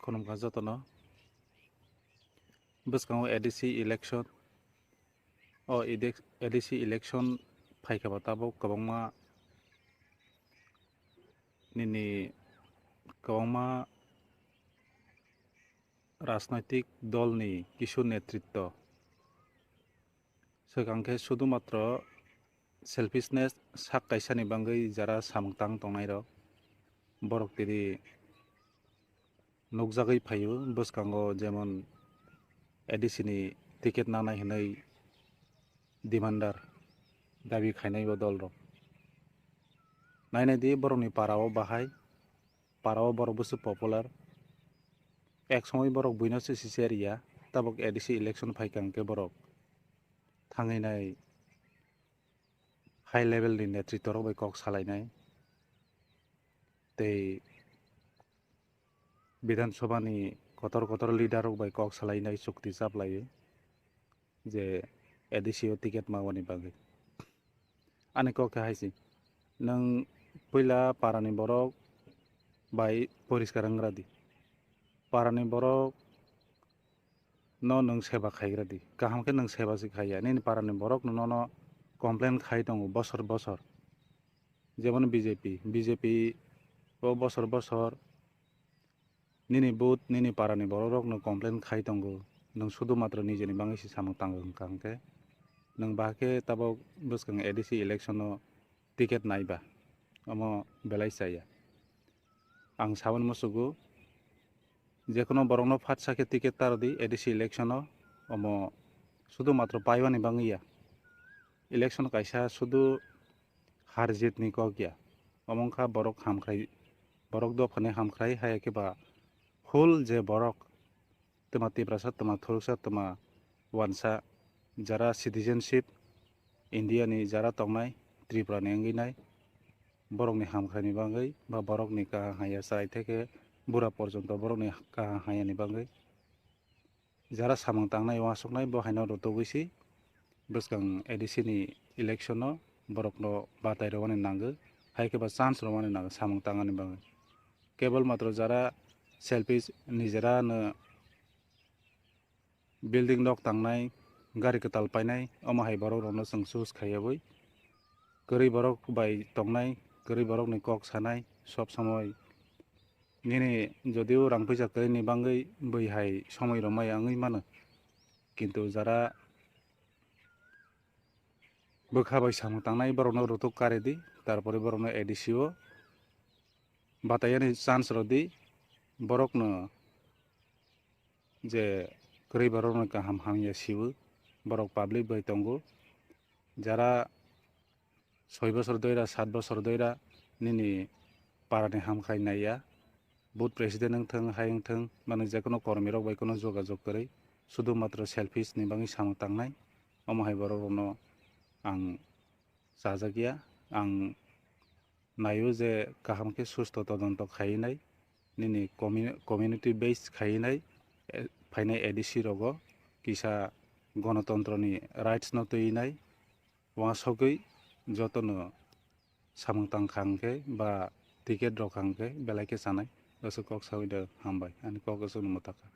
khonumkha jotono bwskango ADC election ADC election phaikaba tabo kwbangma nini kwbangma রাজনৈতিক দলনি কিছু নেতৃত্ব সেখানকে শুধুমাত্র সেলফিশনেস সাক কাইসানি বাঙ্গৈ যারা সামংতাং তংনাই রক বরক তিরি নুকজাগৈ ফাইও বসকাঙ্গো যেমন এডিসিনি টিকেट नानाय हनै डिमान्डार दाबि खायनाय दल रक नायनायदि बरकनि पाराव बाहाय पाराव बरक बसु पपुलार एक समय बरक बुइनोसो सिसेरिया ताबक एडिसि इलेक्शन फाइकांके बरक थांगैनाय हाई लेवल नि नेतृत्व रक बै कक सालायनाय तै विधानसभा नि कतर कतर लिडार रक बै कक सालायनाय चुक्ति जाप्लायो जे एडिसि टिकेट मावनि बागै आनि कके हायसि नों पहिला पारानि बरक बाय परिष्कार अंग्रादि पारानि बरक नों सेवा खायग्रादि गाहामके नों सेवा सिखाया नैनि पारानि बरक नो कमप्लेन खाय दङ बसर बसर जेमन बीजेपी ओ बसर बसर निनि बुथ निनि पारानि बरक रक नो कमप्लेन खाय दङ नों शुधु मात्र निजेनि बाङैसि सामो तांगोंखांके नों बाके ताबक बसकां एडिसि इलेक्शन टिकेट नायबा अमो बेलाय जाया आं सावन मुसुगु जेखुनु बरकनो फाट साके टिकेट तारदि एडिसि इलेक्शन अमो शुधु मात्र पाइबानि बाङैया इलेक्शन कायसा शुधु हार जितनि कगिया अमंखा बरक हामख्राय बरक दफाने हामख्राय हायाकेबा हुल जे बरक तमा तिब्रासा तमा थुरुसा तमा वानसा जारा सिटिजेनशिप इंडिया नि जारा तंनाय त्रिपुरा नि अंगिनाय बरकनि हामख्रायनि बागै बा बरकनि काहा हाया साराय थेके बुरा पर्यन्त बरकनि काहा हायानि बागै जारा सामं तांनाय वासकनाय बहायनो रतगैसि बसकां एडिसि नि इलेक्शन बरकनो बाताय रवानि नांगो हायकेबा चान्स रवानि नांगो सामं तांगानि बागै केवल मात्र जारा सेल्फिश निजेरा न बिल्डिंग दक तांनाय गारि कताल पाइनाय अमाहाय बरक रनो जों सुस खायाबै गरीब बरक बाय तंनाय गरीब बरक नि कक सानाय सब समय निने जदिव रां फैसा कयनि बांगै बैहाय समय रमाय आङै मानो किन्तु जारा बोखाबाय सामो तांनाय बरकनो रुतुक कारेदि तारपरे बरकनो एडिसिओ बातायानि चान्स रदि बरकनो जे गरीब बरकनो काहाम हामिया सिबो बरक पाब्लिक बै तंगो जारा 6 बছর दयरा 7 बছर दयरा निनि पारानि हामखाय नाया बुथ प्रेसिडेंट थों हायं थों माने जेखुनु कर्मी रक बायखुनु जगाजग करै शुधु मात्र सेल्फिश नि बाङै सामो तांनाय अमाहाय बरकनो आं जाजागिया आं नायो जे गाहामके सुस्थ तदन्त खायनाय निनि कम्युनिटी बेस खायनाय फाइनाय एडिसि रगो किसा गणतन्त्रनि राइट्स न तैनाय वासगै जतनो सामंतां खांके बा टिकेट रखांके बेलायके सानाय गोसो कक साविदा हामबाय आनि कक गोसो नमताखा